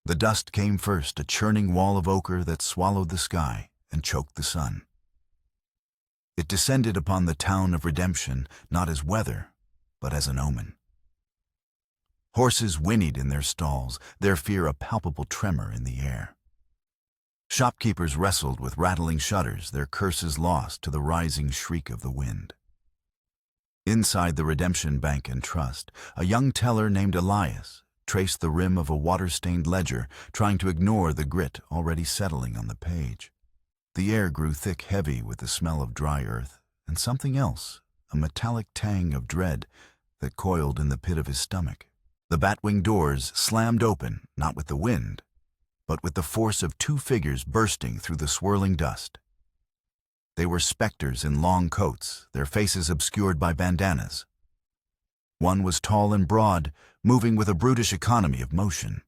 The dust came first, a churning wall of ochre that swallowed the sky and choked the sun. It descended upon the town of redemption, not as weather, but as an omen. Horses whinnied in their stalls, their fear a palpable tremor in the air. Shopkeepers wrestled with rattling shutters, their curses lost to the rising shriek of the wind. Inside the Redemption Bank and Trust, a young teller named Elias traced the rim of a water-stained ledger, trying to ignore the grit already settling on the page. The air grew thick, heavy with the smell of dry earth, and something else, a metallic tang of dread that coiled in the pit of his stomach. The batwing doors slammed open, not with the wind, but with the force of two figures bursting through the swirling dust. They were specters in long coats, their faces obscured by bandanas. One was tall and broad, moving with a brutish economy of motion.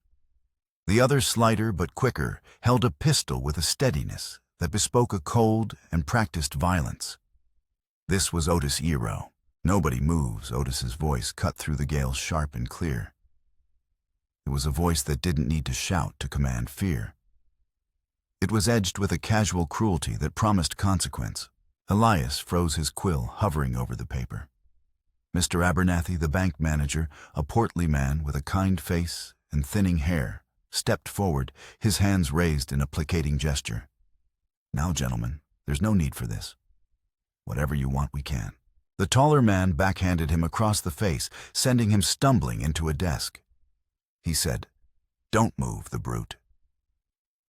The other, slighter but quicker, held a pistol with a steadiness that bespoke a cold and practiced violence. This was Otis Eero. "Nobody moves," Otis's voice cut through the gale sharp and clear. It was a voice that didn't need to shout to command fear. It was edged with a casual cruelty that promised consequence. Elias froze his quill, hovering over the paper. Mr. Abernathy, the bank manager, a portly man with a kind face and thinning hair, stepped forward, his hands raised in a placating gesture. "Now, gentlemen, there's no need for this. Whatever you want, we can." The taller man backhanded him across the face, sending him stumbling into a desk. He said, "Don't move, the brute."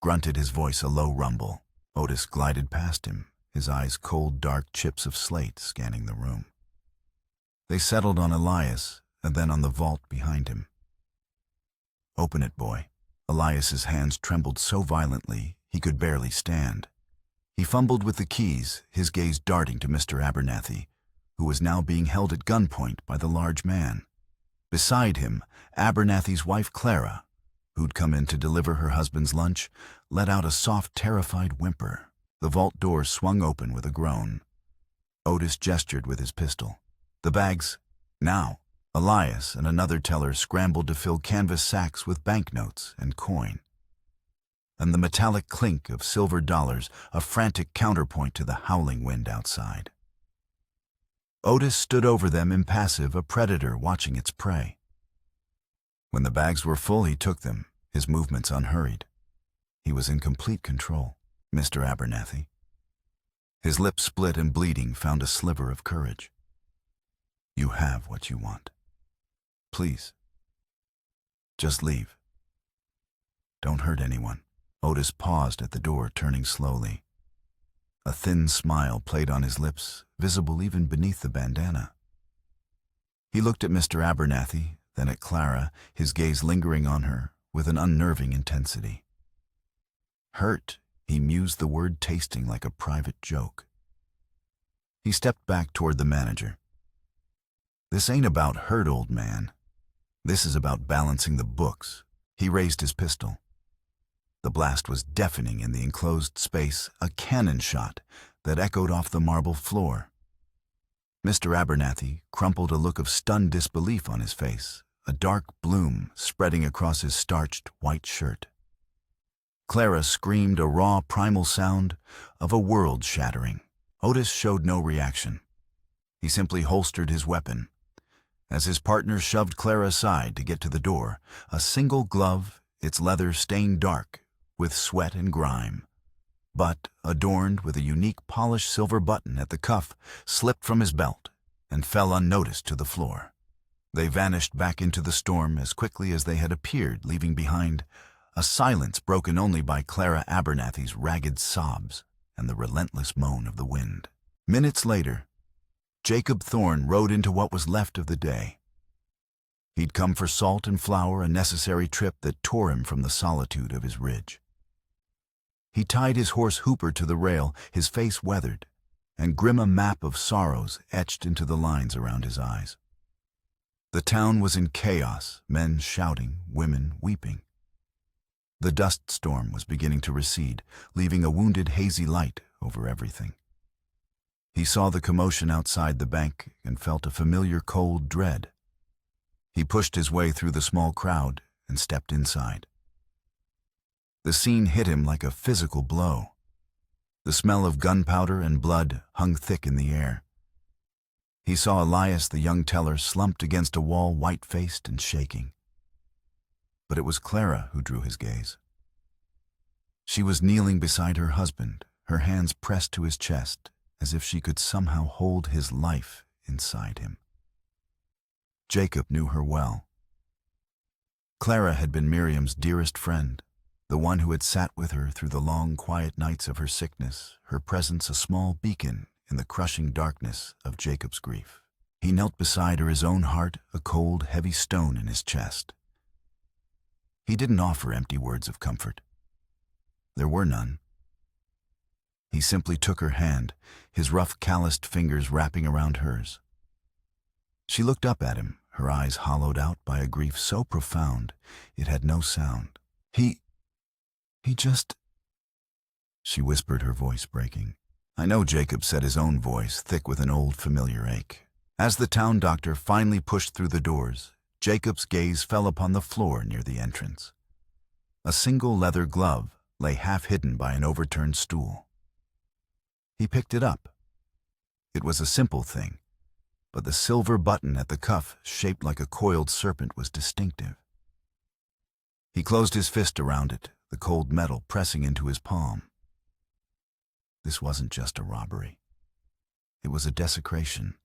Grunted, his voice a low rumble. Otis glided past him, his eyes cold, dark chips of slate scanning the room. They settled on Elias and then on the vault behind him. "Open it, boy." Elias's hands trembled so violently he could barely stand. He fumbled with the keys, his gaze darting to Mr. Abernathy, who was now being held at gunpoint by the large man. Beside him, Abernathy's wife Clara, who'd come in to deliver her husband's lunch, let out a soft, terrified whimper. The vault door swung open with a groan. Otis gestured with his pistol. "The bags, now." Elias and another teller scrambled to fill canvas sacks with banknotes and coin. And the metallic clink of silver dollars, a frantic counterpoint to the howling wind outside. Otis stood over them, impassive, a predator watching its prey. When the bags were full, he took them, his movements unhurried. He was in complete control. Mr. Abernathy, his lips split and bleeding, found a sliver of courage. "You have what you want. Please, just leave. Don't hurt anyone." Otis paused at the door, turning slowly. A thin smile played on his lips, visible even beneath the bandana. He looked at Mr. Abernathy, then at Clara, his gaze lingering on her with an unnerving intensity. "Hurt," he mused, the word tasting like a private joke. He stepped back toward the manager. "This ain't about hurt, old man. This is about balancing the books." He raised his pistol. The blast was deafening in the enclosed space, a cannon shot that echoed off the marble floor. Mr. Abernathy crumpled, a look of stunned disbelief on his face, a dark bloom spreading across his starched white shirt. Clara screamed, a raw, primal sound of a world shattering. Otis showed no reaction. He simply holstered his weapon. As his partner shoved Clara aside to get to the door, a single glove, its leather stained dark with sweat and grime, but adorned with a unique polished silver button at the cuff, slipped from his belt and fell unnoticed to the floor. They vanished back into the storm as quickly as they had appeared, leaving behind a silence broken only by Clara Abernathy's ragged sobs and the relentless moan of the wind. Minutes later, Jacob Thorne rode into what was left of the day. He'd come for salt and flour, a necessary trip that tore him from the solitude of his ridge. He tied his horse Hooper to the rail, his face weathered, and grim a map of sorrows etched into the lines around his eyes. The town was in chaos, men shouting, women weeping. The dust storm was beginning to recede, leaving a wounded, hazy light over everything. He saw the commotion outside the bank and felt a familiar cold dread. He pushed his way through the small crowd and stepped inside. The scene hit him like a physical blow. The smell of gunpowder and blood hung thick in the air. He saw Elias, the young teller, slumped against a wall, white-faced and shaking. But it was Clara who drew his gaze. She was kneeling beside her husband, her hands pressed to his chest, as if she could somehow hold his life inside him. Jacob knew her well. Clara had been Miriam's dearest friend, the one who had sat with her through the long, quiet nights of her sickness, her presence a small beacon in the crushing darkness of Jacob's grief. He knelt beside her, his own heart a cold, heavy stone in his chest. He didn't offer empty words of comfort. There were none. He simply took her hand, his rough, calloused fingers wrapping around hers. She looked up at him, her eyes hollowed out by a grief so profound it had no sound. He just... She whispered, her voice breaking. "I know," Jacob said, his own voice thick with an old familiar ache. As the town doctor finally pushed through the doors, Jacob's gaze fell upon the floor near the entrance. A single leather glove lay half hidden by an overturned stool. He picked it up. It was a simple thing, but the silver button at the cuff, shaped like a coiled serpent, was distinctive. He closed his fist around it, the cold metal pressing into his palm. This wasn't just a robbery. It was a desecration.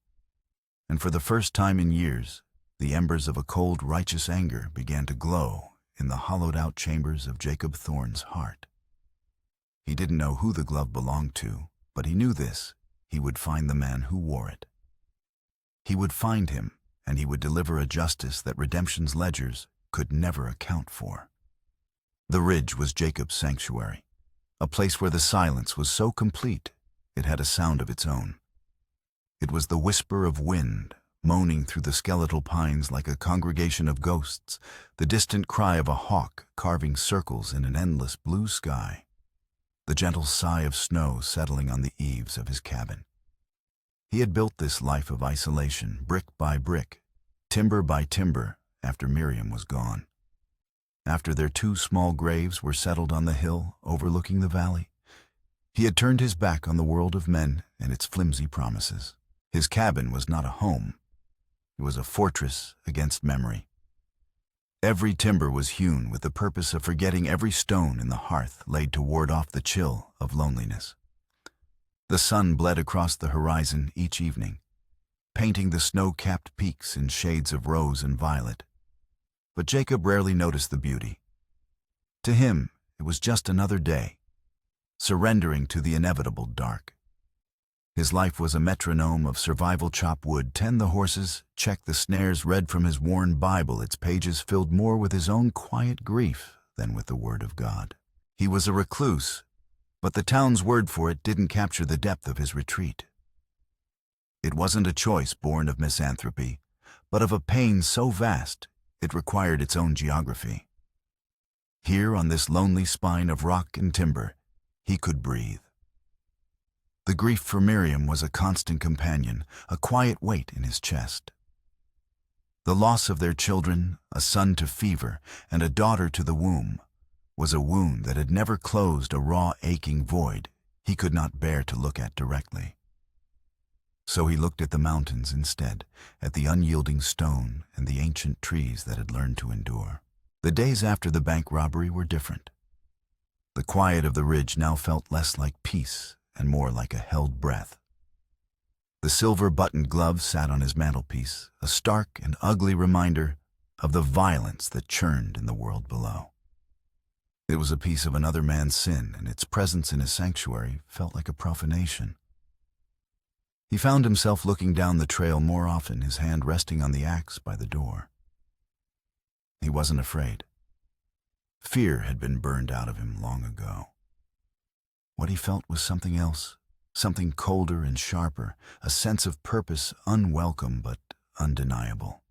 And for the first time in years, the embers of a cold, righteous anger began to glow in the hollowed-out chambers of Jacob Thorne's heart. He didn't know who the glove belonged to, but he knew this: he would find the man who wore it. He would find him, and he would deliver a justice that redemption's ledgers could never account for. The ridge was Jacob's sanctuary, a place where the silence was so complete it had a sound of its own. It was the whisper of wind moaning through the skeletal pines like a congregation of ghosts, the distant cry of a hawk carving circles in an endless blue sky, the gentle sigh of snow settling on the eaves of his cabin. He had built this life of isolation, brick by brick, timber by timber, after Miriam was gone. After their two small graves were settled on the hill overlooking the valley, he had turned his back on the world of men and its flimsy promises. His cabin was not a home. It was a fortress against memory. Every timber was hewn with the purpose of forgetting every stone in the hearth laid to ward off the chill of loneliness. The sun bled across the horizon each evening, painting the snow-capped peaks in shades of rose and violet. But Jacob rarely noticed the beauty. To him, it was just another day, surrendering to the inevitable dark. His life was a metronome of survival: chop wood, tend the horses, check the snares, read from his worn Bible, its pages filled more with his own quiet grief than with the word of God. He was a recluse, but the town's word for it didn't capture the depth of his retreat. It wasn't a choice born of misanthropy, but of a pain so vast it required its own geography. Here, on this lonely spine of rock and timber, he could breathe. The grief for Miriam was a constant companion, a quiet weight in his chest. The loss of their children, a son to fever and a daughter to the womb, was a wound that had never closed, a raw, aching void he could not bear to look at directly. So he looked at the mountains instead, at the unyielding stone and the ancient trees that had learned to endure. The days after the bank robbery were different. The quiet of the ridge now felt less like peace and more like a held breath. The silver-buttoned glove sat on his mantelpiece, a stark and ugly reminder of the violence that churned in the world below. It was a piece of another man's sin, and its presence in his sanctuary felt like a profanation. He found himself looking down the trail more often, his hand resting on the axe by the door. He wasn't afraid. Fear had been burned out of him long ago. What he felt was something else, something colder and sharper, a sense of purpose unwelcome but undeniable.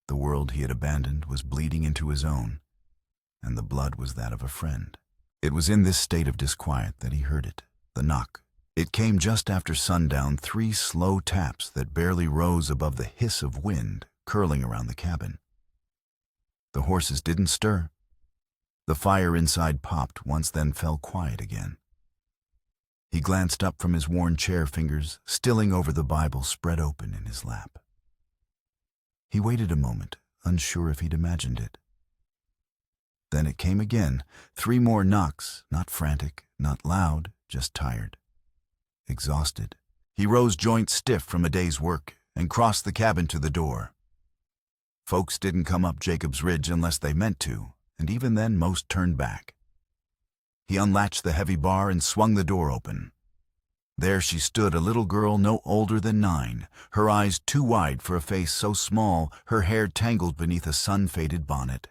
The world he had abandoned was bleeding into his own, and the blood was that of a friend. It was in this state of disquiet that he heard it, the knock. It came just after sundown, 3 slow taps that barely rose above the hiss of wind curling around the cabin. The horses didn't stir. The fire inside popped once, then fell quiet again. He glanced up from his worn chair, fingers stilling over the Bible spread open in his lap. He waited a moment, unsure if he'd imagined it. Then it came again, 3 more knocks, not frantic, not loud, just tired. Exhausted. He rose joint stiff from a day's work and crossed the cabin to the door. Folks didn't come up Jacob's Ridge unless they meant to, and even then most turned back. He unlatched the heavy bar and swung the door open. There she stood, a little girl no older than 9, her eyes too wide for a face so small, her hair tangled beneath a sun-faded bonnet.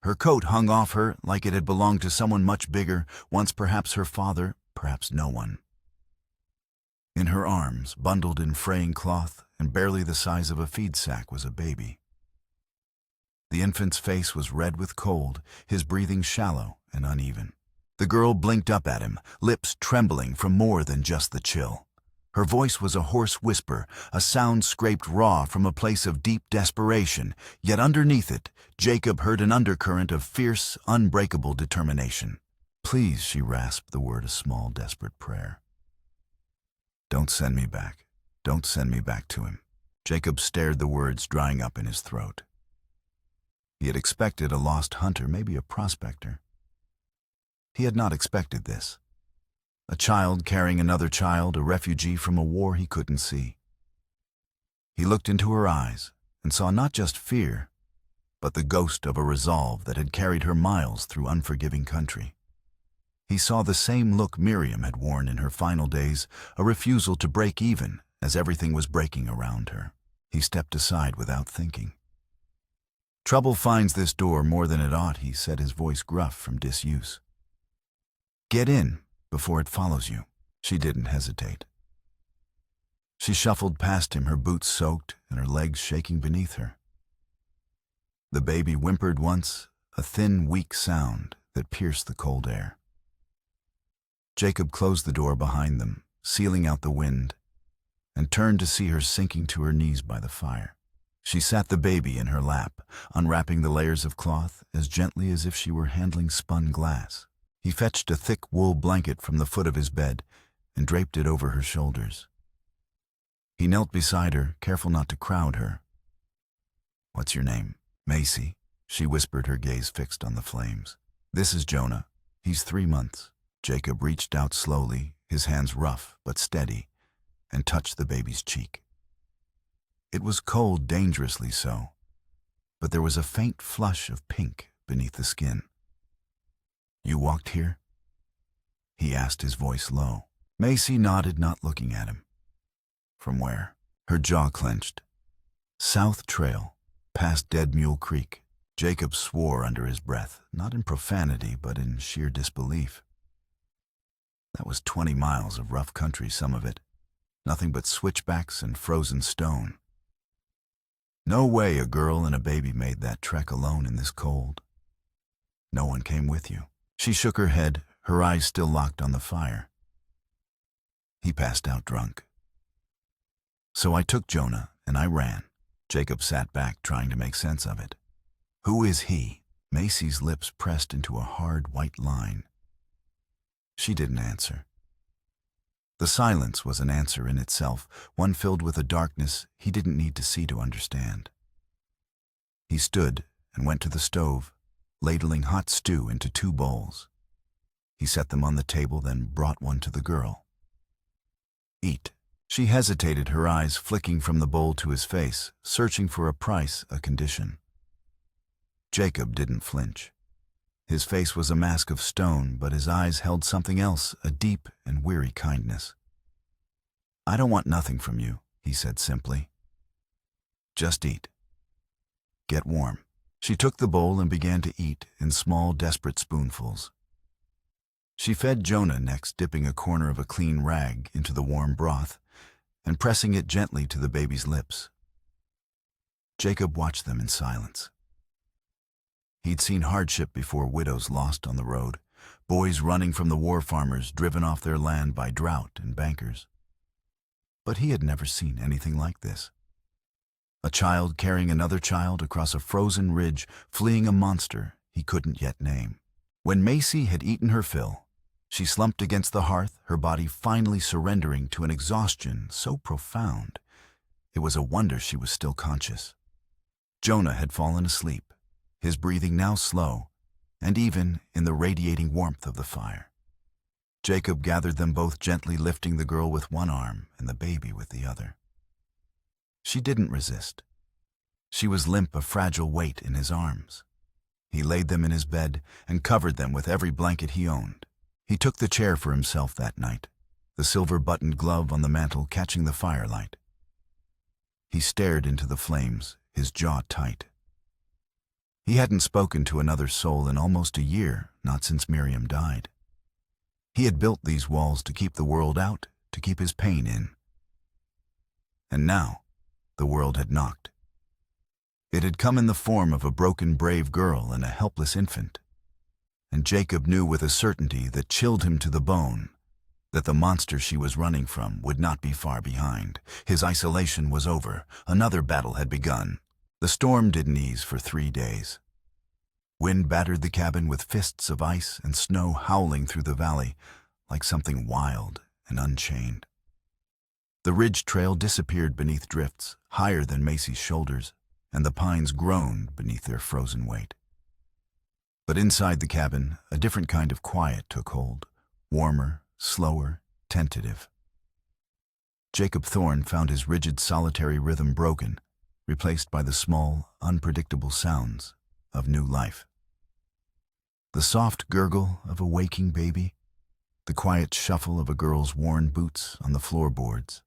Her coat hung off her like it had belonged to someone much bigger, once perhaps her father, perhaps no one. In her arms, bundled in fraying cloth and barely the size of a feed sack, was a baby. The infant's face was red with cold, his breathing shallow and uneven. The girl blinked up at him, lips trembling from more than just the chill. Her voice was a hoarse whisper, a sound scraped raw from a place of deep desperation, yet underneath it, Jacob heard an undercurrent of fierce, unbreakable determination. "Please," she rasped the word, a small, desperate prayer. "Don't send me back. Don't send me back to him." Jacob stared, the words drying up in his throat. He had expected a lost hunter, maybe a prospector. He had not expected this. A child carrying another child, a refugee from a war he couldn't see. He looked into her eyes and saw not just fear, but the ghost of a resolve that had carried her miles through unforgiving country. He saw the same look Miriam had worn in her final days, a refusal to break even as everything was breaking around her. He stepped aside without thinking. "Trouble finds this door more than it ought," he said, his voice gruff from disuse. "Get in before it follows you." She didn't hesitate. She shuffled past him, her boots soaked and her legs shaking beneath her. The baby whimpered once, a thin, weak sound that pierced the cold air. Jacob closed the door behind them, sealing out the wind, and turned to see her sinking to her knees by the fire. She sat the baby in her lap, unwrapping the layers of cloth as gently as if she were handling spun glass. He fetched a thick wool blanket from the foot of his bed and draped it over her shoulders. He knelt beside her, careful not to crowd her. "What's your name?" "Macy," she whispered, her gaze fixed on the flames. "This is Jonah. He's 3 months. Jacob reached out slowly, his hands rough but steady, and touched the baby's cheek. It was cold, dangerously so, but there was a faint flush of pink beneath the skin. "You walked here?" he asked, his voice low. Macy nodded, not looking at him. "From where?" Her jaw clenched. "South Trail, past Dead Mule Creek." Jacob swore under his breath, not in profanity, but in sheer disbelief. That was 20 miles of rough country, some of it. Nothing but switchbacks and frozen stone. No way a girl and a baby made that trek alone in this cold. "No one came with you?" She shook her head, her eyes still locked on the fire. "He passed out drunk. So I took Jonah and I ran." Jacob sat back, trying to make sense of it. "Who is he?" Macy's lips pressed into a hard white line. She didn't answer. The silence was an answer in itself, one filled with a darkness he didn't need to see to understand. He stood and went to the stove, ladling hot stew into 2 bowls. He set them on the table, then brought one to the girl. "Eat." She hesitated, her eyes flicking from the bowl to his face, searching for a price, a condition. Jacob didn't flinch. His face was a mask of stone, but his eyes held something else, a deep and weary kindness. "I don't want nothing from you," he said simply. "Just eat. Get warm." She took the bowl and began to eat in small, desperate spoonfuls. She fed Jonah next, dipping a corner of a clean rag into the warm broth and pressing it gently to the baby's lips. Jacob watched them in silence. He'd seen hardship before, widows lost on the road, boys running from the war farmers driven off their land by drought and bankers. But he had never seen anything like this. A child carrying another child across a frozen ridge, fleeing a monster he couldn't yet name. When Macy had eaten her fill, she slumped against the hearth, her body finally surrendering to an exhaustion so profound it was a wonder she was still conscious. Jonah had fallen asleep, his breathing now slow and even in the radiating warmth of the fire. Jacob gathered them both, gently lifting the girl with one arm and the baby with the other. She didn't resist. She was limp, a fragile weight in his arms. He laid them in his bed and covered them with every blanket he owned. He took the chair for himself that night, the silver-buttoned glove on the mantel catching the firelight. He stared into the flames, his jaw tight. He hadn't spoken to another soul in almost a year, not since Miriam died. He had built these walls to keep the world out, to keep his pain in. And now, the world had knocked. It had come in the form of a broken, brave girl and a helpless infant. And Jacob knew with a certainty that chilled him to the bone that the monster she was running from would not be far behind. His isolation was over. Another battle had begun. The storm didn't ease for 3 days. Wind battered the cabin with fists of ice and snow howling through the valley like something wild and unchained. The ridge trail disappeared beneath drifts higher than Macy's shoulders, and the pines groaned beneath their frozen weight. But inside the cabin, a different kind of quiet took hold, warmer, slower, tentative. Jacob Thorne found his rigid, solitary rhythm broken, replaced by the small, unpredictable sounds of new life. The soft gurgle of a waking baby, the quiet shuffle of a girl's worn boots on the floorboards,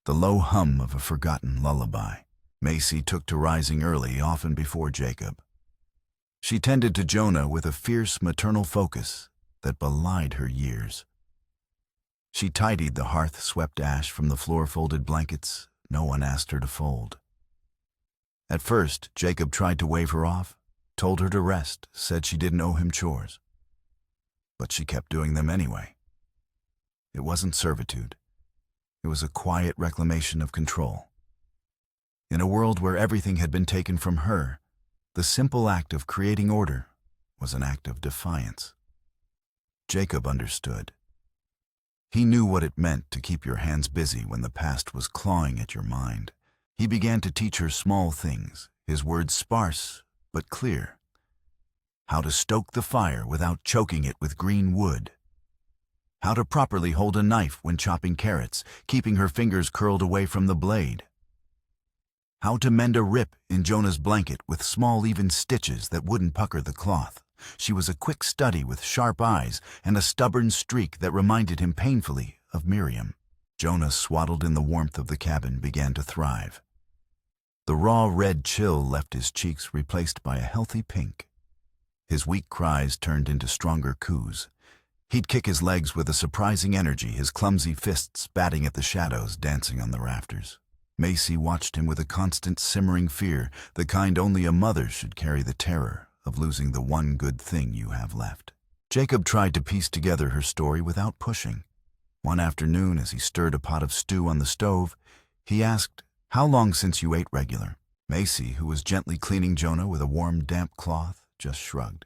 the low hum of a forgotten lullaby. Macy took to rising early, often before Jacob. She tended to Jonah with a fierce maternal focus that belied her years. She tidied the hearth-swept ash from the floor-folded blankets no one asked her to fold. At first, Jacob tried to wave her off, told her to rest, said she didn't owe him chores. But she kept doing them anyway. It wasn't servitude. It was a quiet reclamation of control. In a world where everything had been taken from her, the simple act of creating order was an act of defiance. Jacob understood. He knew what it meant to keep your hands busy when the past was clawing at your mind. He began to teach her small things, his words sparse but clear. How to stoke the fire without choking it with green wood. How to properly hold a knife when chopping carrots, keeping her fingers curled away from the blade. How to mend a rip in Jonah's blanket with small, even stitches that wouldn't pucker the cloth. She was a quick study with sharp eyes and a stubborn streak that reminded him painfully of Miriam. Jonah, swaddled in the warmth of the cabin, began to thrive. The raw red chill left his cheeks, replaced by a healthy pink. His weak cries turned into stronger coos. He'd kick his legs with a surprising energy, his clumsy fists batting at the shadows dancing on the rafters. Macy watched him with a constant simmering fear, the kind only a mother should carry, the terror of losing the one good thing you have left. Jacob tried to piece together her story without pushing. One afternoon, as he stirred a pot of stew on the stove, he asked, "How long since you ate regular?" Macy, who was gently cleaning Jonah with a warm, damp cloth, just shrugged.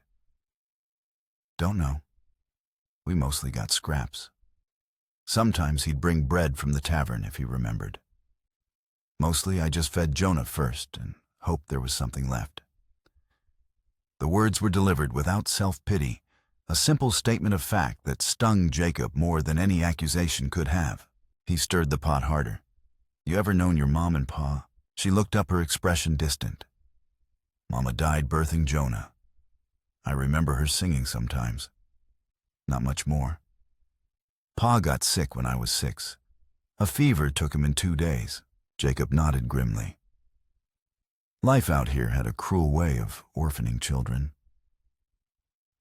"Don't know. We mostly got scraps. Sometimes he'd bring bread from the tavern if he remembered. Mostly I just fed Jonah first and hoped there was something left." The words were delivered without self-pity, a simple statement of fact that stung Jacob more than any accusation could have. He stirred the pot harder. "You ever known your mom and pa?" She looked up, her expression distant. "Mama died birthing Jonah. I remember her singing sometimes. Not much more. Pa got sick when I was 6. A fever took him in 2 days. Jacob nodded grimly. Life out here had a cruel way of orphaning children.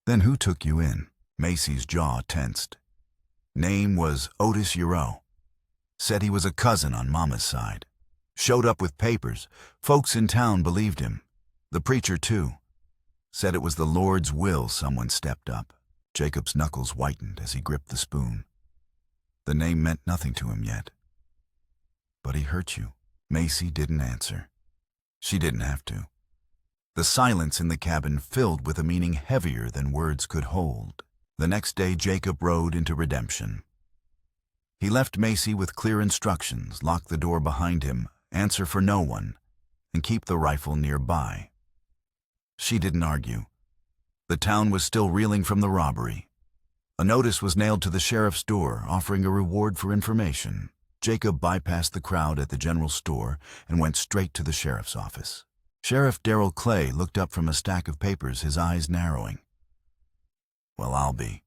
"Then who took you in?" Macy's jaw tensed. Name was Otis Yarrow. Said he was a cousin on Mama's side. Showed up with papers. Folks in town believed him. The preacher, too. Said it was the Lord's will someone stepped up. Jacob's knuckles whitened as he gripped the spoon. The name meant nothing to him yet. "But he hurt you." Macy didn't answer. She didn't have to. The silence in the cabin filled with a meaning heavier than words could hold. The next day, Jacob rode into redemption. He left Macy with clear instructions: lock the door behind him, answer for no one, and keep the rifle nearby. She didn't argue. The town was still reeling from the robbery. A notice was nailed to the sheriff's door, offering a reward for information. Jacob bypassed the crowd at the general store and went straight to the sheriff's office. Sheriff Darrell Clay looked up from a stack of papers, his eyes narrowing. "Well, I'll be."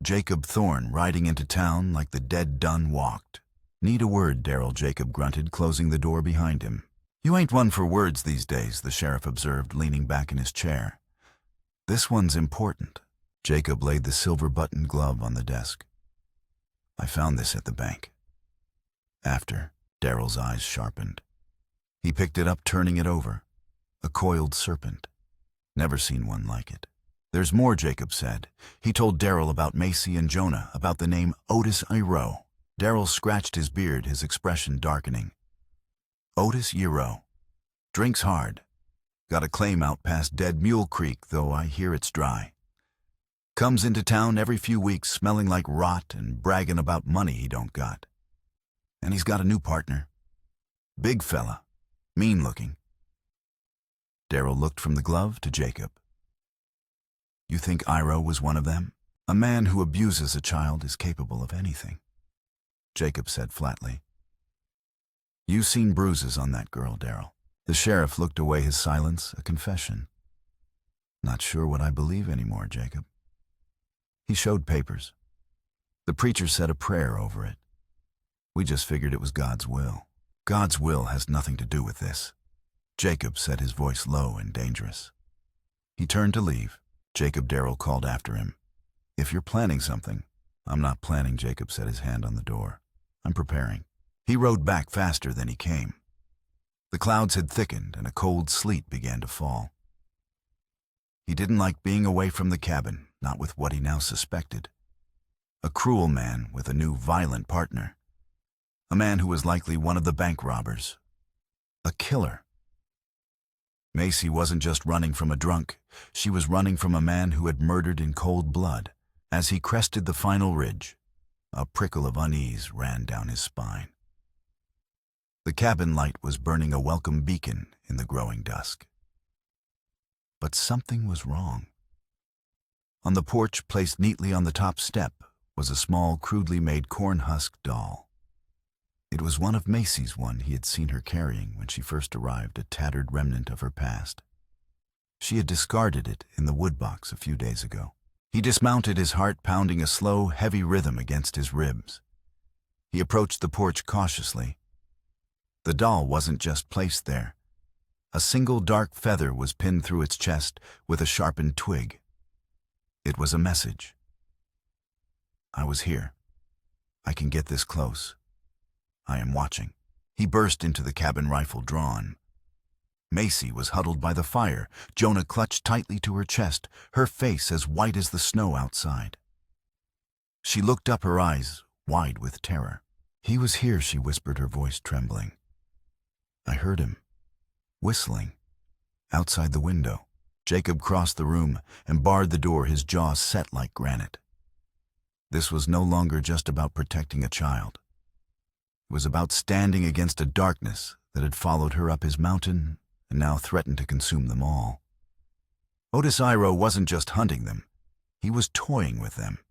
Jacob Thorne riding into town like the dead done walked. "Need a word, Darrell," Jacob grunted, closing the door behind him. "You ain't one for words these days," the sheriff observed, leaning back in his chair. "This one's important." Jacob laid the silver-buttoned glove on the desk. "I found this at the bank." "After?" Darrell's eyes sharpened. He picked it up, turning it over. A coiled serpent. Never seen one like it. "There's more," Jacob said. He told Darrell about Macy and Jonah, about the name Otis Iro. Darrell scratched his beard, his expression darkening. "Otis Iro. Drinks hard. Got a claim out past Dead Mule Creek, though I hear it's dry. Comes into town every few weeks smelling like rot and bragging about money he don't got. And he's got a new partner. Big fella. Mean-looking." Darrell looked from the glove to Jacob. "You think Iro was one of them?" "A man who abuses a child is capable of anything," Jacob said flatly. "You seen bruises on that girl, Darrell." The sheriff looked away, his silence a confession. "Not sure what I believe anymore, Jacob." He showed papers. "The preacher said a prayer over it. We just figured it was God's will." "God's will has nothing to do with this," Jacob said, his voice low and dangerous. He turned to leave. Jacob, Darrell called after him. "If you're planning something." "I'm not planning," Jacob set his hand on the door. "I'm preparing." He rode back faster than he came. The clouds had thickened and a cold sleet began to fall. He didn't like being away from the cabin, not with what he now suspected. A cruel man with a new violent partner. A man who was likely one of the bank robbers. A killer. Macy wasn't just running from a drunk. She was running from a man who had murdered in cold blood. As he crested the final ridge, a prickle of unease ran down his spine. The cabin light was burning a welcome beacon in the growing dusk. But something was wrong. On the porch, placed neatly on the top step, was a small, crudely made corn-husk doll. It was one of Macy's one he had seen her carrying when she first arrived, a tattered remnant of her past. She had discarded it in the woodbox a few days ago. He dismounted, his heart pounding a slow, heavy rhythm against his ribs. He approached the porch cautiously. The doll wasn't just placed there. A single dark feather was pinned through its chest with a sharpened twig. It was a message. "I was here. I can get this close. I am watching." He burst into the cabin, rifle drawn. Macy was huddled by the fire, Jonah clutched tightly to her chest, her face as white as the snow outside. She looked up, her eyes wide with terror. "He was here," she whispered, her voice trembling. "I heard him, whistling, outside the window." Jacob crossed the room and barred the door, his jaw set like granite. This was no longer just about protecting a child. It was about standing against a darkness that had followed her up his mountain and now threatened to consume them all. Otis Iro wasn't just hunting them, he was toying with them.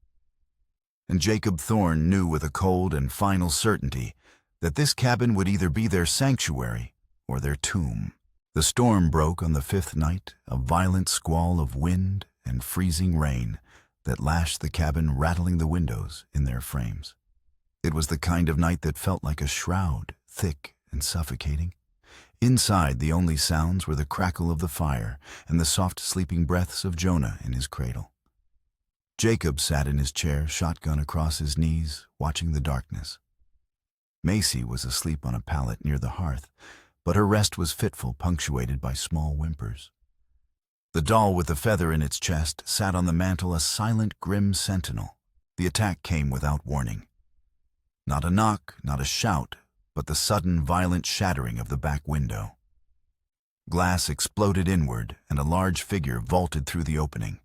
And Jacob Thorne knew with a cold and final certainty that this cabin would either be their sanctuary or their tomb. The storm broke on the fifth night, a violent squall of wind and freezing rain that lashed the cabin, rattling the windows in their frames. It was the kind of night that felt like a shroud, thick and suffocating. Inside, the only sounds were the crackle of the fire and the soft sleeping breaths of Jonah in his cradle. Jacob sat in his chair, shotgun across his knees, watching the darkness. Macy was asleep on a pallet near the hearth, but her rest was fitful, punctuated by small whimpers. The doll with the feather in its chest sat on the mantel, a silent, grim sentinel. The attack came without warning. Not a knock, not a shout, but the sudden, violent shattering of the back window. Glass exploded inward, and a large figure vaulted through the opening.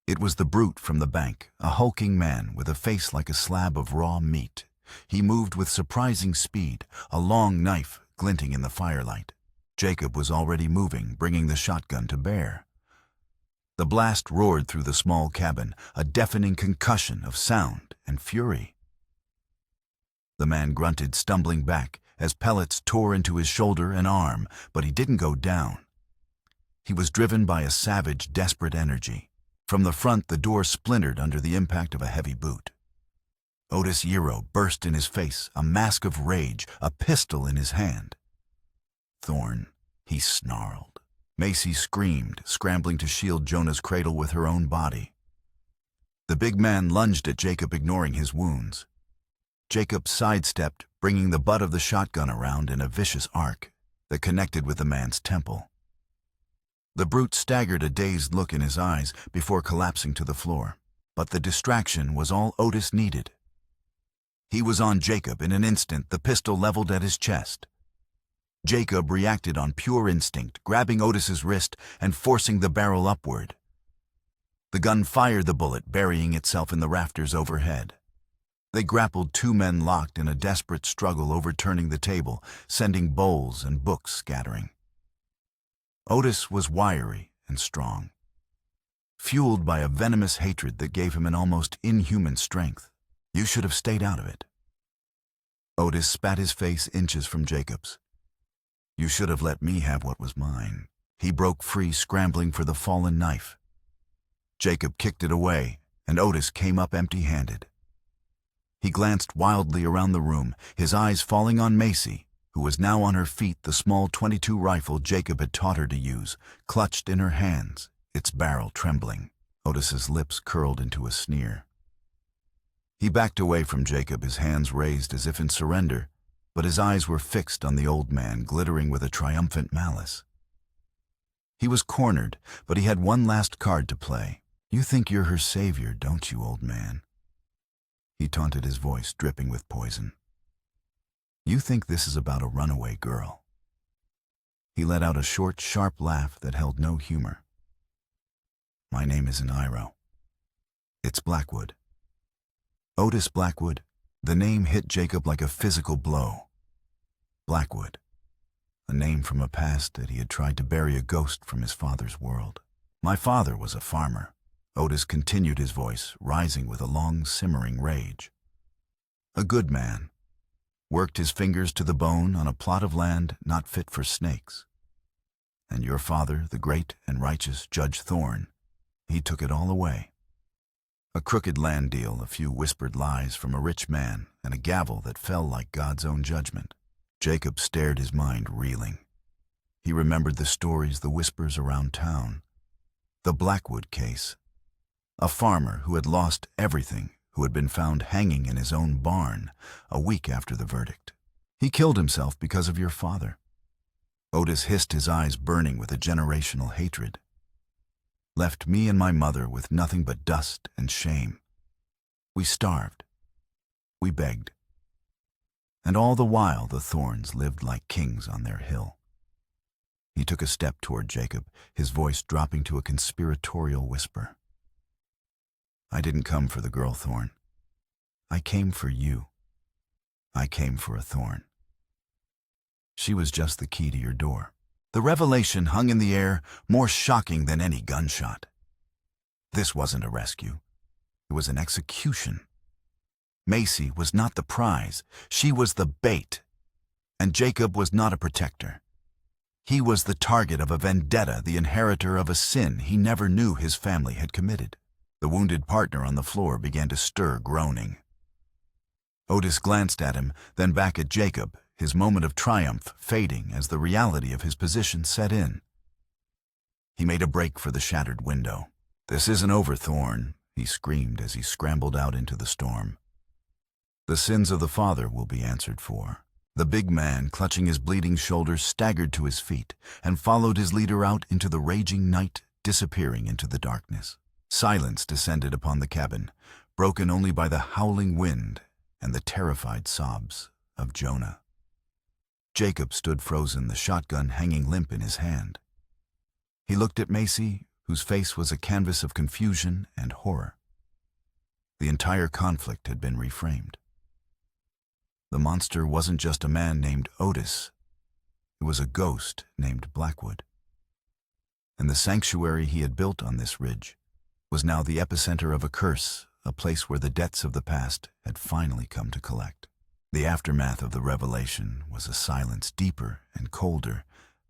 It was the brute from the bank, a hulking man with a face like a slab of raw meat. He moved with surprising speed, a long knife glinting in the firelight. Jacob was already moving, bringing the shotgun to bear. The blast roared through the small cabin, a deafening concussion of sound and fury. The man grunted, stumbling back, as pellets tore into his shoulder and arm, but he didn't go down. He was driven by a savage, desperate energy. From the front, the door splintered under the impact of a heavy boot. Otis Yero burst in his face, a mask of rage, a pistol in his hand. "Thorn," he snarled. Macy screamed, scrambling to shield Jonah's cradle with her own body. The big man lunged at Jacob, ignoring his wounds. Jacob sidestepped, bringing the butt of the shotgun around in a vicious arc that connected with the man's temple. The brute staggered, a dazed look in his eyes, before collapsing to the floor. But the distraction was all Otis needed. He was on Jacob in an instant, the pistol leveled at his chest. Jacob reacted on pure instinct, grabbing Otis's wrist and forcing the barrel upward. The gun fired the bullet, burying itself in the rafters overhead. They grappled, two men locked in a desperate struggle, overturning the table, sending bowls and books scattering. Otis was wiry and strong, fueled by a venomous hatred that gave him an almost inhuman strength. "You should have stayed out of it." Otis spat his face inches from Jacob's. "You should have let me have what was mine." He broke free, scrambling for the fallen knife. Jacob kicked it away, and Otis came up empty-handed. He glanced wildly around the room, his eyes falling on Macy, who was now on her feet, the small .22 rifle Jacob had taught her to use, clutched in her hands, its barrel trembling. Otis's lips curled into a sneer. He backed away from Jacob, his hands raised as if in surrender, but his eyes were fixed on the old man, glittering with a triumphant malice. He was cornered, but he had one last card to play. "You think you're her savior, don't you, old man?" He taunted, his voice dripping with poison. "You think this is about a runaway girl?" He let out a short, sharp laugh that held no humor. "My name isn't Iro. It's Blackwood. Otis Blackwood." The name hit Jacob like a physical blow. Blackwood, a name from a past that he had tried to bury, a ghost from his father's world. "My father was a farmer," Otis continued, his voice rising with a long, simmering rage. "A good man. Worked his fingers to the bone on a plot of land not fit for snakes. And your father, the great and righteous Judge Thorn, he took it all away. A crooked land deal, a few whispered lies from a rich man, and a gavel that fell like God's own judgment." Jacob stared, his mind reeling. He remembered the stories, the whispers around town. The Blackwood case. A farmer who had lost everything, who had been found hanging in his own barn a week after the verdict. "He killed himself because of your father." Otis hissed, his eyes burning with a generational hatred. "Left me and my mother with nothing but dust and shame. We starved. We begged. And all the while the Thorns lived like kings on their hill." He took a step toward Jacob, his voice dropping to a conspiratorial whisper. "I didn't come for the girl, Thorn. I came for you. I came for a Thorn. She was just the key to your door." The revelation hung in the air, more shocking than any gunshot. This wasn't a rescue. It was an execution. Macy was not the prize. She was the bait. And Jacob was not a protector. He was the target of a vendetta, the inheritor of a sin he never knew his family had committed. The wounded partner on the floor began to stir, groaning. Otis glanced at him, then back at Jacob, his moment of triumph fading as the reality of his position set in. He made a break for the shattered window. "This isn't over, Thorn," he screamed as he scrambled out into the storm. "The sins of the father will be answered for." The big man, clutching his bleeding shoulders, staggered to his feet and followed his leader out into the raging night, disappearing into the darkness. Silence descended upon the cabin, broken only by the howling wind and the terrified sobs of Jonah. Jacob stood frozen, the shotgun hanging limp in his hand. He looked at Macy, whose face was a canvas of confusion and horror. The entire conflict had been reframed. The monster wasn't just a man named Otis. It was a ghost named Blackwood. And the sanctuary he had built on this ridge was now the epicenter of a curse, a place where the debts of the past had finally come to collect. The aftermath of the revelation was a silence deeper and colder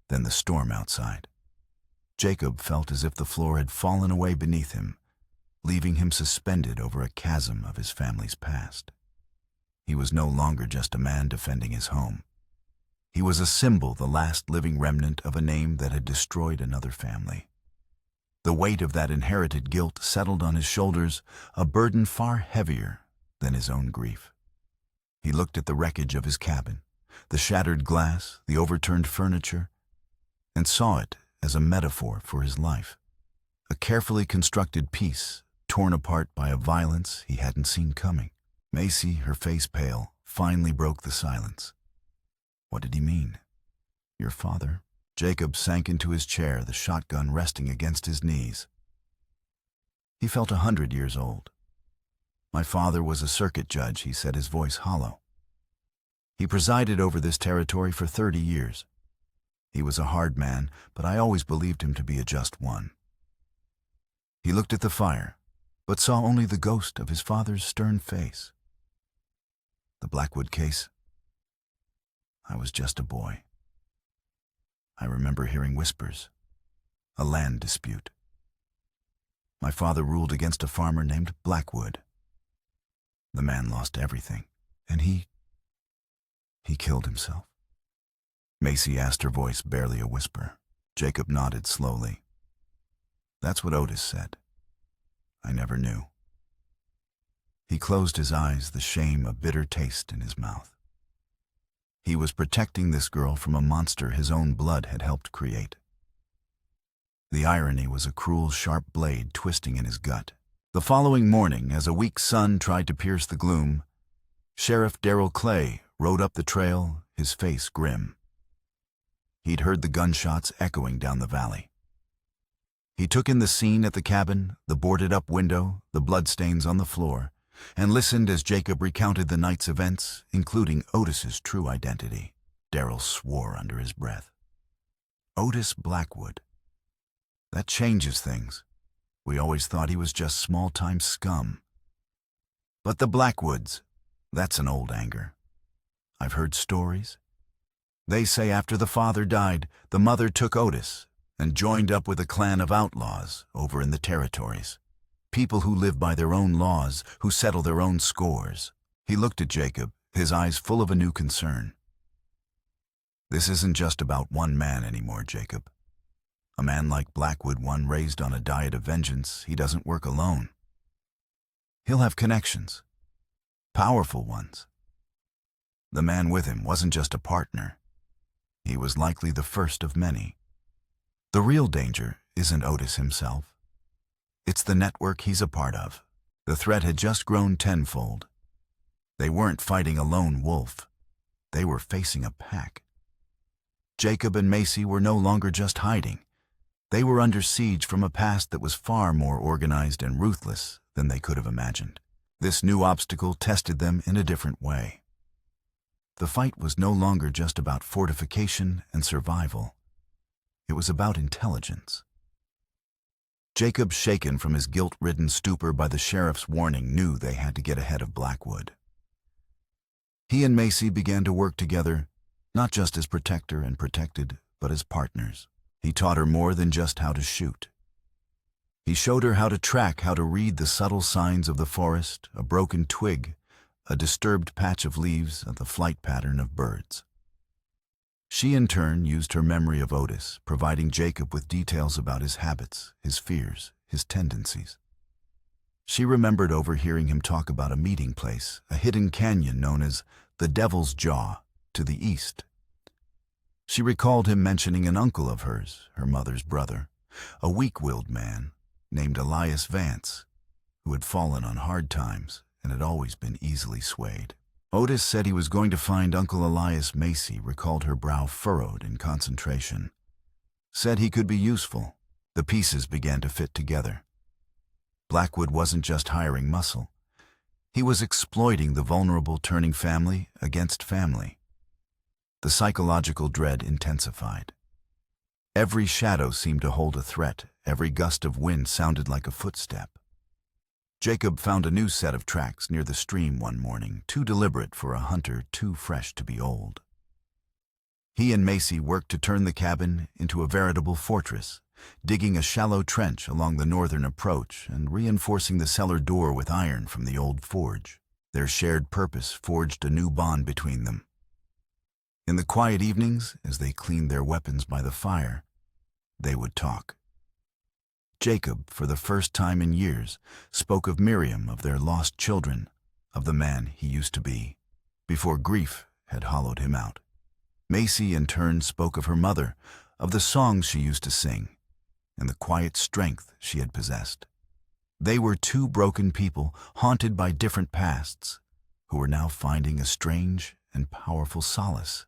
than the storm outside. Jacob felt as if the floor had fallen away beneath him, leaving him suspended over a chasm of his family's past. He was no longer just a man defending his home. He was a symbol, the last living remnant of a name that had destroyed another family. The weight of that inherited guilt settled on his shoulders, a burden far heavier than his own grief. He looked at the wreckage of his cabin, the shattered glass, the overturned furniture, and saw it as a metaphor for his life. A carefully constructed piece, torn apart by a violence he hadn't seen coming. Macy, her face pale, finally broke the silence. What did he mean? Your father? Jacob sank into his chair, the shotgun resting against his knees. He felt 100 years old. My father was a circuit judge, he said, his voice hollow. He presided over this territory for 30 years. He was a hard man, but I always believed him to be a just one. He looked at the fire, but saw only the ghost of his father's stern face. The Blackwood case. I was just a boy. I remember hearing whispers. A land dispute. My father ruled against a farmer named Blackwood. The man lost everything, and he killed himself. Macy asked, her voice barely a whisper. Jacob nodded slowly. That's what Otis said. I never knew. He closed his eyes, the shame a bitter taste in his mouth. He was protecting this girl from a monster his own blood had helped create. The irony was a cruel, sharp blade twisting in his gut. The following morning, as a weak sun tried to pierce the gloom, Sheriff Darrell Clay rode up the trail, his face grim. He'd heard the gunshots echoing down the valley. He took in the scene at the cabin, the boarded-up window, the bloodstains on the floor, and listened as Jacob recounted the night's events, including Otis's true identity. Darrell swore under his breath. Otis Blackwood. That changes things. We always thought he was just small-time scum. But the Blackwoods, that's an old anger. I've heard stories. They say after the father died, the mother took Otis and joined up with a clan of outlaws over in the territories. People who live by their own laws, who settle their own scores. He looked at Jacob, his eyes full of a new concern. This isn't just about one man anymore, Jacob. A man like Blackwood, one raised on a diet of vengeance, he doesn't work alone. He'll have connections. Powerful ones. The man with him wasn't just a partner. He was likely the first of many. The real danger isn't Otis himself. It's the network he's a part of. The threat had just grown tenfold. They weren't fighting a lone wolf. They were facing a pack. Jacob and Macy were no longer just hiding. They were under siege from a past that was far more organized and ruthless than they could have imagined. This new obstacle tested them in a different way. The fight was no longer just about fortification and survival. It was about intelligence. Jacob, shaken from his guilt-ridden stupor by the sheriff's warning, knew they had to get ahead of Blackwood. He and Macy began to work together, not just as protector and protected, but as partners. He taught her more than just how to shoot. He showed her how to track, how to read the subtle signs of the forest, a broken twig, a disturbed patch of leaves, and the flight pattern of birds. She, in turn, used her memory of Otis, providing Jacob with details about his habits, his fears, his tendencies. She remembered overhearing him talk about a meeting place, a hidden canyon known as the Devil's Jaw, to the east. She recalled him mentioning an uncle of hers, her mother's brother, a weak-willed man named Elias Vance, who had fallen on hard times and had always been easily swayed. Otis said he was going to find Uncle Elias. Macy recalled her brow furrowed in concentration. Said he could be useful. The pieces began to fit together. Blackwood wasn't just hiring muscle. He was exploiting the vulnerable, turning family against family. The psychological dread intensified. Every shadow seemed to hold a threat. Every gust of wind sounded like a footstep. Jacob found a new set of tracks near the stream one morning, too deliberate for a hunter, too fresh to be old. He and Macy worked to turn the cabin into a veritable fortress, digging a shallow trench along the northern approach and reinforcing the cellar door with iron from the old forge. Their shared purpose forged a new bond between them. In the quiet evenings, as they cleaned their weapons by the fire, they would talk. Jacob, for the first time in years, spoke of Miriam, of their lost children, of the man he used to be, before grief had hollowed him out. Macy, in turn, spoke of her mother, of the songs she used to sing, and the quiet strength she had possessed. They were two broken people, haunted by different pasts, who were now finding a strange and powerful solace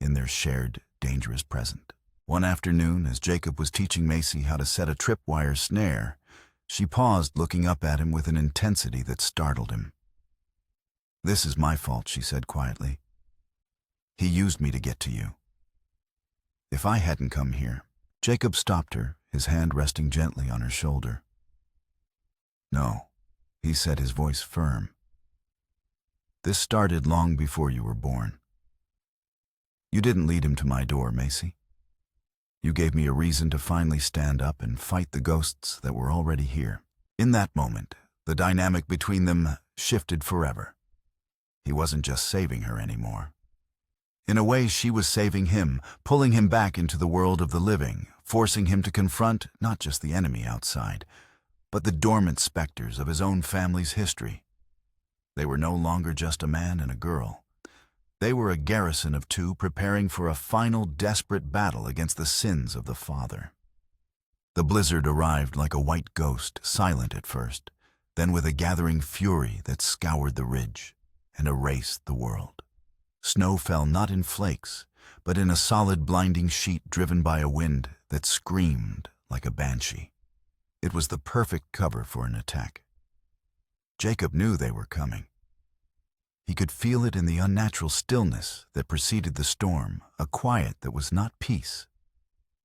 in their shared, dangerous present. One afternoon, as Jacob was teaching Macy how to set a tripwire snare, she paused, looking up at him with an intensity that startled him. "This is my fault," she said quietly. "He used me to get to you. If I hadn't come here..." Jacob stopped her, his hand resting gently on her shoulder. "No," he said, his voice firm. "This started long before you were born. You didn't lead him to my door, Macy. You gave me a reason to finally stand up and fight the ghosts that were already here." In that moment, the dynamic between them shifted forever. He wasn't just saving her anymore. In a way, she was saving him, pulling him back into the world of the living, forcing him to confront not just the enemy outside, but the dormant specters of his own family's history. They were no longer just a man and a girl. They were a garrison of two preparing for a final desperate battle against the sins of the father. The blizzard arrived like a white ghost, silent at first, then with a gathering fury that scoured the ridge and erased the world. Snow fell not in flakes, but in a solid, blinding sheet driven by a wind that screamed like a banshee. It was the perfect cover for an attack. Jacob knew they were coming. He could feel it in the unnatural stillness that preceded the storm, a quiet that was not peace,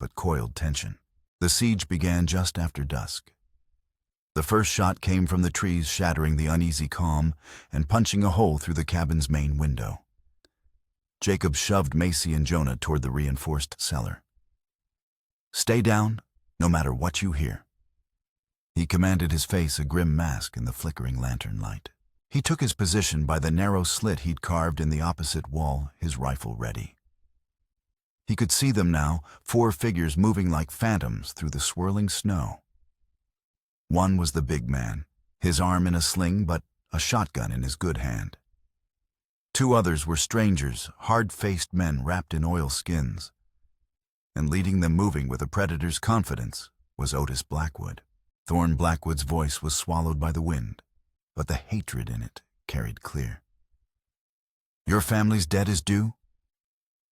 but coiled tension. The siege began just after dusk. The first shot came from the trees, shattering the uneasy calm and punching a hole through the cabin's main window. Jacob shoved Macy and Jonah toward the reinforced cellar. "Stay down, no matter what you hear." He commanded, his face a grim mask in the flickering lantern light. He took his position by the narrow slit he'd carved in the opposite wall, his rifle ready. He could see them now, 4 figures moving like phantoms through the swirling snow. One was the big man, his arm in a sling but a shotgun in his good hand. 2 others were strangers, hard-faced men wrapped in oilskins. And leading them, moving with a predator's confidence, was Otis Blackwood. Thorne Blackwood's voice was swallowed by the wind, but the hatred in it carried clear. "Your family's debt is due?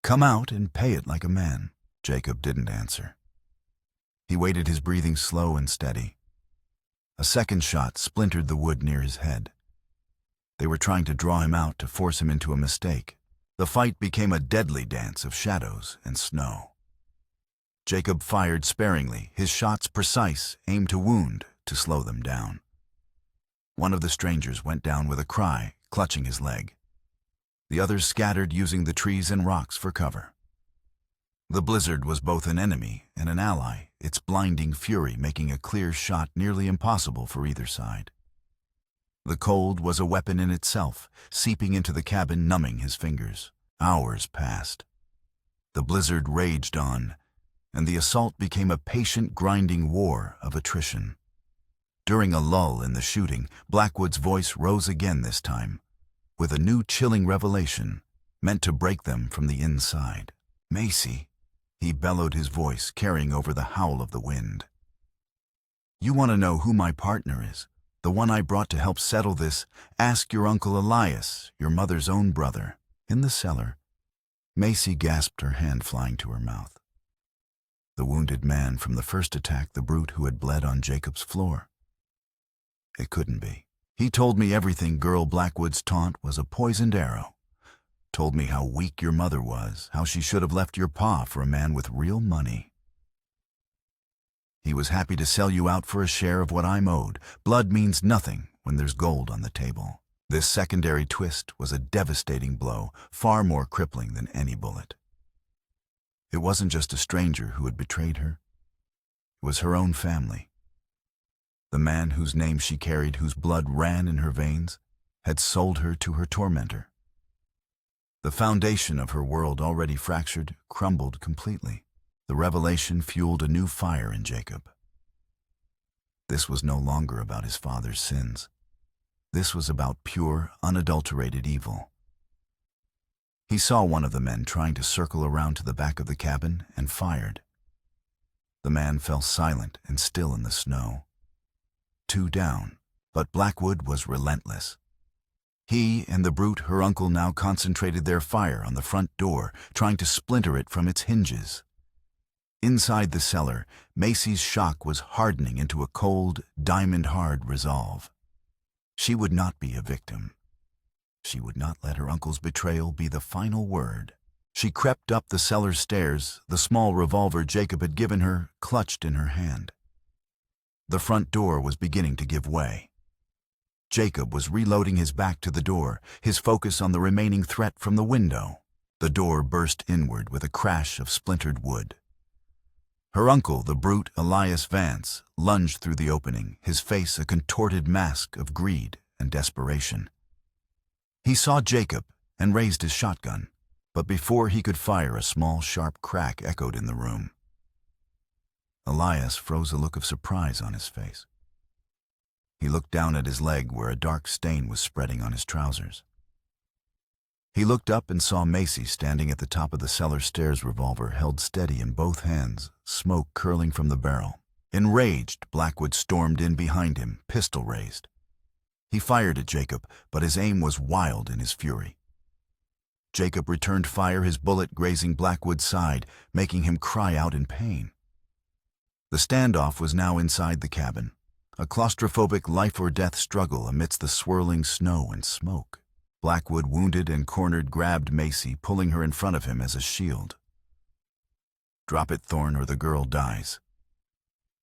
Come out and pay it like a man." Jacob didn't answer. He waited, his breathing slow and steady. A second shot splintered the wood near his head. They were trying to draw him out, to force him into a mistake. The fight became a deadly dance of shadows and snow. Jacob fired sparingly, his shots precise, aimed to wound, to slow them down. One of the strangers went down with a cry, clutching his leg. The others scattered, using the trees and rocks for cover. The blizzard was both an enemy and an ally, its blinding fury making a clear shot nearly impossible for either side. The cold was a weapon in itself, seeping into the cabin, numbing his fingers. Hours passed. The blizzard raged on, and the assault became a patient, grinding war of attrition. During a lull in the shooting, Blackwood's voice rose again, this time, with a new chilling revelation, meant to break them from the inside. "Macy," he bellowed, his voice carrying over the howl of the wind. "You want to know who my partner is, The one I brought to help settle this. Ask your Uncle Elias, your mother's own brother." In the cellar, Macy gasped, her hand flying to her mouth. The wounded man from the first attack, the brute who had bled on Jacob's floor. It couldn't be. He told me everything. Girl Blackwood's taunt was a poisoned arrow. Told me how weak your mother was, how she should have left your pa for a man with real money. He was happy to sell you out for a share of what I'm owed. Blood means nothing when there's gold on the table. This secondary twist was a devastating blow, far more crippling than any bullet. It wasn't just a stranger who had betrayed her. It was her own family. The man whose name she carried, whose blood ran in her veins, had sold her to her tormentor. The foundation of her world, already fractured, crumbled completely. The revelation fueled a new fire in Jacob. This was no longer about his father's sins. This was about pure, unadulterated evil. He saw one of the men trying to circle around to the back of the cabin and fired. The man fell silent and still in the snow. 2 down, but Blackwood was relentless. He and the brute, her uncle, now concentrated their fire on the front door, trying to splinter it from its hinges. Inside the cellar, Macy's shock was hardening into a cold, diamond-hard resolve. She would not be a victim. She would not let her uncle's betrayal be the final word. She crept up the cellar stairs, the small revolver Jacob had given her clutched in her hand. The front door was beginning to give way. Jacob was reloading his back to the door, his focus on the remaining threat from the window. The door burst inward with a crash of splintered wood. Her uncle, the brute Elias Vance, lunged through the opening, his face a contorted mask of greed and desperation. He saw Jacob and raised his shotgun, but before he could fire, a small, sharp crack echoed in the room. Elias froze a look of surprise on his face. He looked down at his leg where a dark stain was spreading on his trousers. He looked up and saw Macy standing at the top of the cellar stairs, revolver held steady in both hands, smoke curling from the barrel. Enraged, Blackwood stormed in behind him, pistol raised. He fired at Jacob, but his aim was wild in his fury. Jacob returned fire, his bullet grazing Blackwood's side, making him cry out in pain. The standoff was now inside the cabin, a claustrophobic life-or-death struggle amidst the swirling snow and smoke. Blackwood, wounded and cornered, grabbed Macy, pulling her in front of him as a shield. "Drop it, Thorne, or the girl dies."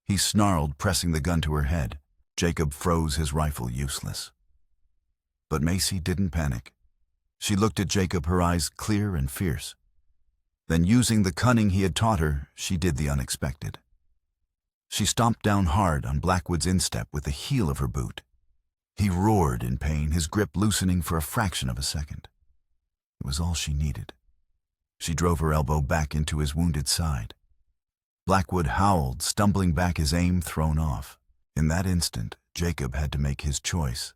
He snarled, pressing the gun to her head. Jacob froze, his rifle useless. But Macy didn't panic. She looked at Jacob, her eyes clear and fierce. Then, using the cunning he had taught her, she did the unexpected. She stomped down hard on Blackwood's instep with the heel of her boot. He roared in pain, his grip loosening for a fraction of a second. It was all she needed. She drove her elbow back into his wounded side. Blackwood howled, stumbling back, his aim thrown off. In that instant, Jacob had to make his choice.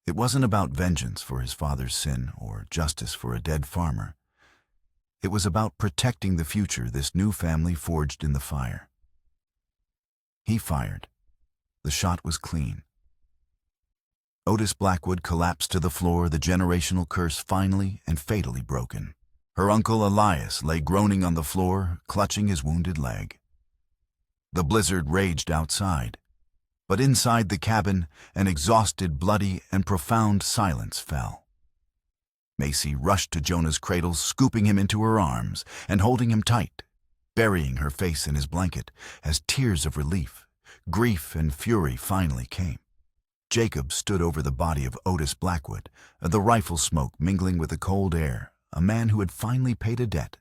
It wasn't about vengeance for his father's sin or justice for a dead farmer. It was about protecting the future this new family forged in the fire. He fired. The shot was clean. Otis Blackwood collapsed to the floor, the generational curse finally and fatally broken. Her uncle Elias lay groaning on the floor, clutching his wounded leg. The blizzard raged outside, but inside the cabin, an exhausted, bloody, and profound silence fell. Macy rushed to Jonah's cradle, scooping him into her arms and holding him tight, burying her face in his blanket as tears of relief, grief, and fury finally came. Jacob stood over the body of Otis Blackwood, the rifle smoke mingling with the cold air, a man who had finally paid a debt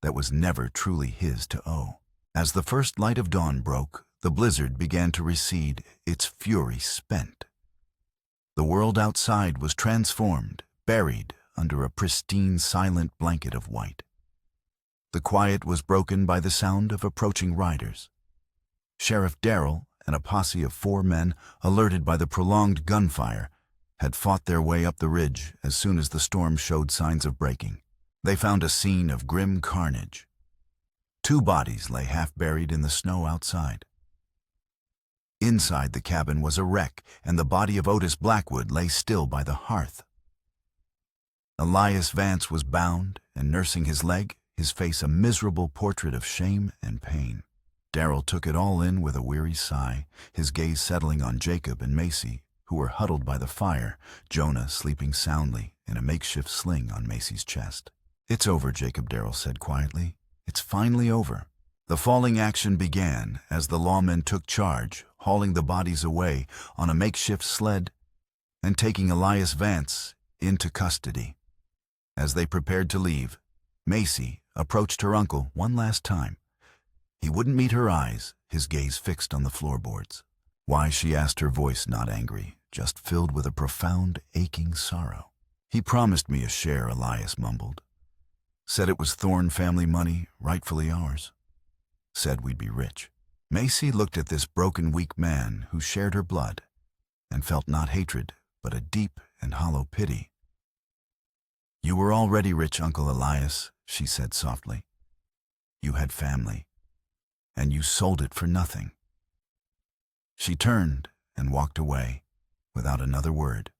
that was never truly his to owe. As the first light of dawn broke, the blizzard began to recede, its fury spent. The world outside was transformed, buried under a pristine, silent blanket of white. The quiet was broken by the sound of approaching riders. Sheriff Darrell and a posse of 4 men, alerted by the prolonged gunfire, had fought their way up the ridge as soon as the storm showed signs of breaking. They found a scene of grim carnage. 2 bodies lay half buried in the snow outside. Inside the cabin was a wreck, and the body of Otis Blackwood lay still by the hearth. Elias Vance was bound and nursing his leg, his face a miserable portrait of shame and pain. Darrell took it all in with a weary sigh, his gaze settling on Jacob and Macy, who were huddled by the fire, Jonah sleeping soundly in a makeshift sling on Macy's chest. "It's over," Jacob, Darrell said quietly. "It's finally over." The falling action began as the lawmen took charge, hauling the bodies away on a makeshift sled and taking Elias Vance into custody. As they prepared to leave, Macy approached her uncle one last time. He wouldn't meet her eyes, his gaze fixed on the floorboards. "Why?" she asked, her voice not angry, just filled with a profound, aching sorrow. "He promised me a share," Elias mumbled. "Said it was Thorne family money, rightfully ours. Said we'd be rich." Macy looked at this broken, weak man who shared her blood and felt not hatred, but a deep and hollow pity. "You were already rich, Uncle Elias," she said softly. "You had family, and you sold it for nothing." She turned and walked away without another word,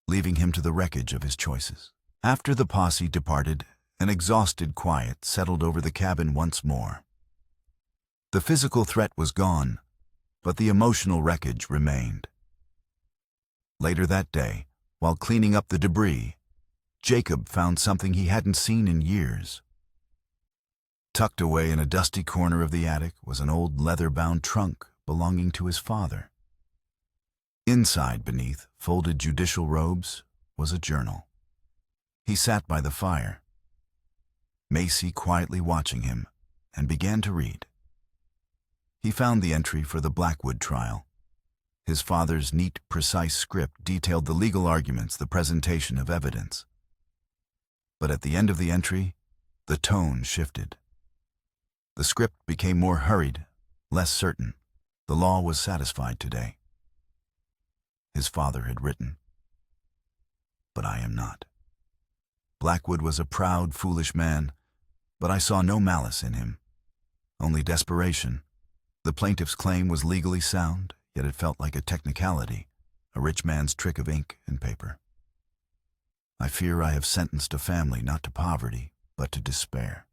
leaving him to the wreckage of his choices. After the posse departed, an exhausted quiet settled over the cabin once more. The physical threat was gone, but the emotional wreckage remained. Later that day, while cleaning up the debris, Jacob found something he hadn't seen in years. Tucked away in a dusty corner of the attic was an old leather-bound trunk belonging to his father. Inside, beneath folded judicial robes, was a journal. He sat by the fire, Macy quietly watching him, and began to read. He found the entry for the Blackwood trial. His father's neat, precise script detailed the legal arguments, the presentation of evidence. But at the end of the entry, the tone shifted. The script became more hurried, less certain. The law was satisfied today. His father had written, "But I am not. Blackwood was a proud, foolish man, but I saw no malice in him, only desperation. The plaintiff's claim was legally sound, yet it felt like a technicality, a rich man's trick of ink and paper. I fear I have sentenced a family not to poverty, but to despair.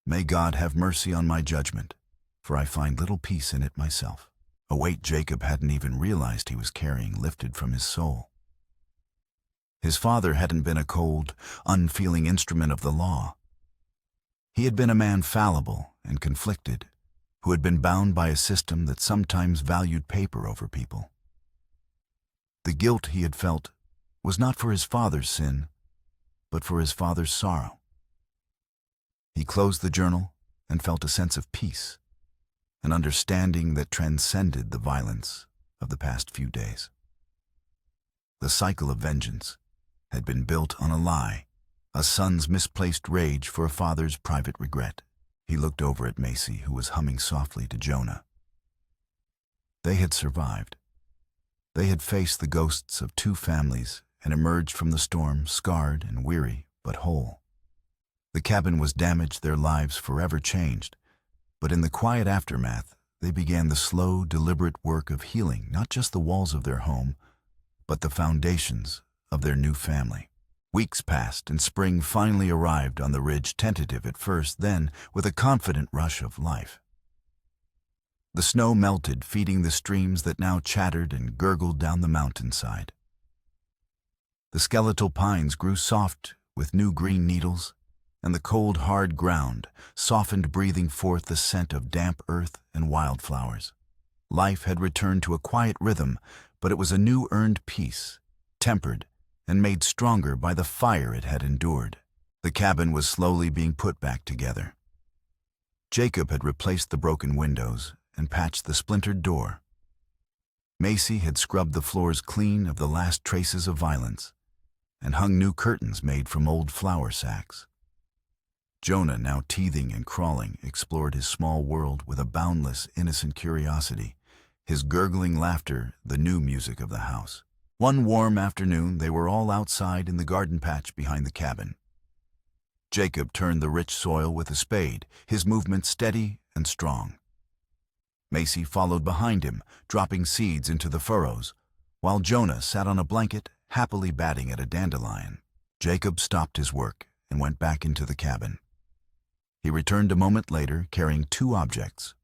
May God have mercy on my judgment, for I find little peace in it myself." A weight Jacob hadn't even realized he was carrying lifted from his soul. His father hadn't been a cold, unfeeling instrument of the law. He had been a man fallible and conflicted, who had been bound by a system that sometimes valued paper over people. The guilt he had felt was not for his father's sin, but for his father's sorrow. He closed the journal and felt a sense of peace, an understanding that transcended the violence of the past few days. The cycle of vengeance had been built on a lie, a son's misplaced rage for a father's private regret. He looked over at Macy, who was humming softly to Jonah. They had survived. They had faced the ghosts of two families and emerged from the storm scarred and weary, but whole. The cabin was damaged, their lives forever changed, but in the quiet aftermath, they began the slow, deliberate work of healing not just the walls of their home, but the foundations of their new family. Weeks passed, and spring finally arrived on the ridge, tentative at first, then with a confident rush of life. The snow melted, feeding the streams that now chattered and gurgled down the mountainside. The skeletal pines grew soft with new green needles, and the cold, hard ground softened, breathing forth the scent of damp earth and wildflowers. Life had returned to a quiet rhythm, but it was a new earned peace, tempered and made stronger by the fire it had endured. The cabin was slowly being put back together. Jacob had replaced the broken windows and patched the splintered door. Macy had scrubbed the floors clean of the last traces of violence and hung new curtains made from old flour sacks. Jonah, now teething and crawling, explored his small world with a boundless, innocent curiosity, his gurgling laughter the new music of the house. One warm afternoon, they were all outside in the garden patch behind the cabin. Jacob turned the rich soil with a spade, his movement steady and strong. Macy followed behind him, dropping seeds into the furrows, while Jonah sat on a blanket, happily batting at a dandelion. Jacob stopped his work and went back into the cabin. He returned a moment later carrying two objects.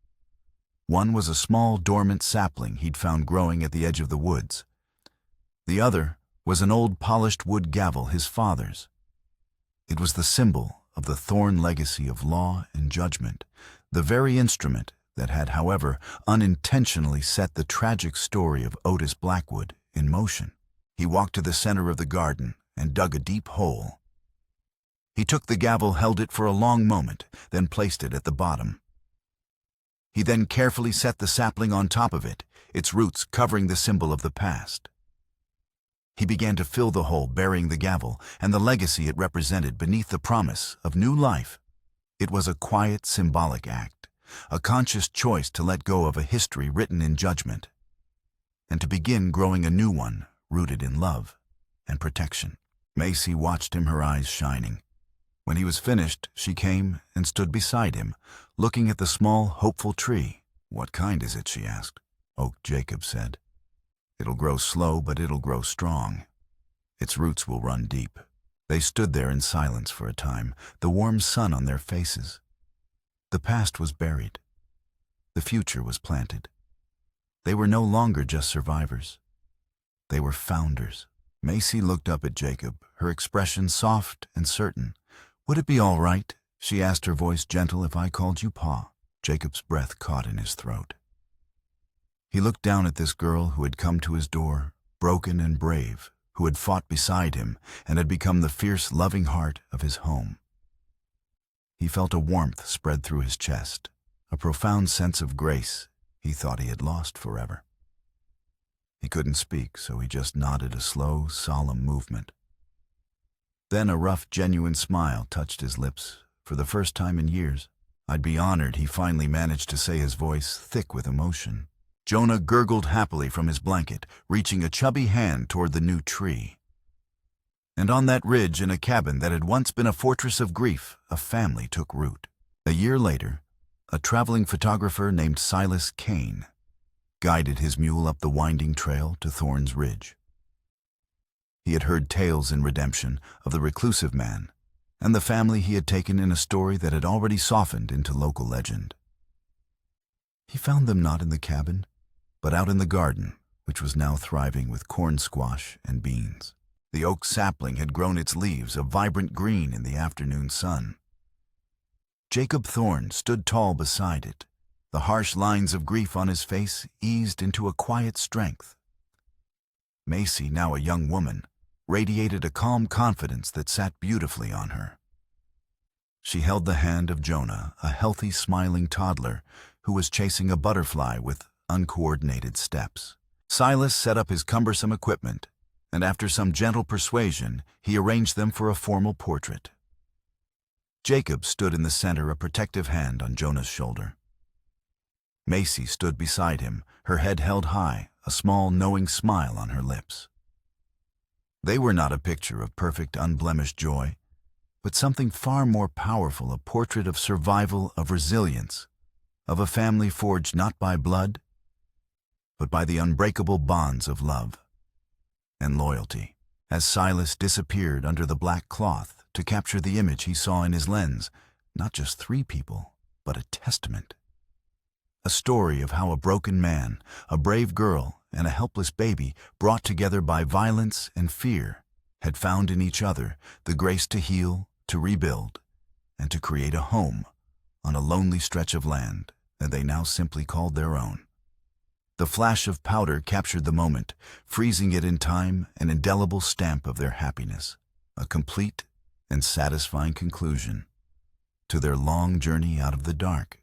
One was a small dormant sapling he'd found growing at the edge of the woods. The other was an old polished wood gavel, his father's. It was the symbol of the Thorn legacy of law and judgment, the very instrument that had, however, unintentionally set the tragic story of Otis Blackwood in motion. He walked to the center of the garden and dug a deep hole. He took the gavel, held it for a long moment, then placed it at the bottom. He then carefully set the sapling on top of it, its roots covering the symbol of the past. He began to fill the hole, burying the gavel and the legacy it represented beneath the promise of new life. It was a quiet, symbolic act, a conscious choice to let go of a history written in judgment, and to begin growing a new one rooted in love and protection. Macy watched him, her eyes shining. When he was finished, she came and stood beside him, looking at the small, hopeful tree. "What kind is it?" she asked. "Oak," Jacob said. "It'll grow slow, but it'll grow strong. Its roots will run deep." They stood there in silence for a time, the warm sun on their faces. The past was buried. The future was planted. They were no longer just survivors. They were founders. Macy looked up at Jacob, her expression soft and certain. "Would it be all right," she asked, her voice gentle, "if I called you Pa?" Jacob's breath caught in his throat. He looked down at this girl who had come to his door, broken and brave, who had fought beside him and had become the fierce, loving heart of his home. He felt a warmth spread through his chest, a profound sense of grace he thought he had lost forever. He couldn't speak, so he just nodded, a slow, solemn movement. Then a rough, genuine smile touched his lips for the first time in years. "I'd be honored," he finally managed to say, his voice thick with emotion. Jonah gurgled happily from his blanket, reaching a chubby hand toward the new tree. And on that ridge, in a cabin that had once been a fortress of grief, a family took root. A year later, a traveling photographer named Silas Kane guided his mule up the winding trail to Thorn's Ridge. He had heard tales in redemption of the reclusive man and the family he had taken in a story that had already softened into local legend. He found them not in the cabin, but out in the garden, which was now thriving with corn squash and beans. The oak sapling had grown its leaves a vibrant green in the afternoon sun. Jacob Thorn stood tall beside it, the harsh lines of grief on his face eased into a quiet strength. Macy, now a young woman, radiated a calm confidence that sat beautifully on her. She held the hand of Jonah, a healthy, smiling toddler who was chasing a butterfly with uncoordinated steps. Silas set up his cumbersome equipment, and after some gentle persuasion, he arranged them for a formal portrait. Jacob stood in the center, a protective hand on Jonah's shoulder. Macy stood beside him, her head held high, a small, knowing smile on her lips. They were not a picture of perfect, unblemished joy, but something far more powerful, a portrait of survival, of resilience, of a family forged not by blood, but by the unbreakable bonds of love and loyalty. As Silas disappeared under the black cloth to capture the image he saw in his lens, not just three people, but a testament. A story of how a broken man, a brave girl, and a helpless baby, brought together by violence and fear, had found in each other the grace to heal, to rebuild, and to create a home on a lonely stretch of land that they now simply called their own. The flash of powder captured the moment, freezing it in time, an indelible stamp of their happiness, a complete and satisfying conclusion to their long journey out of the dark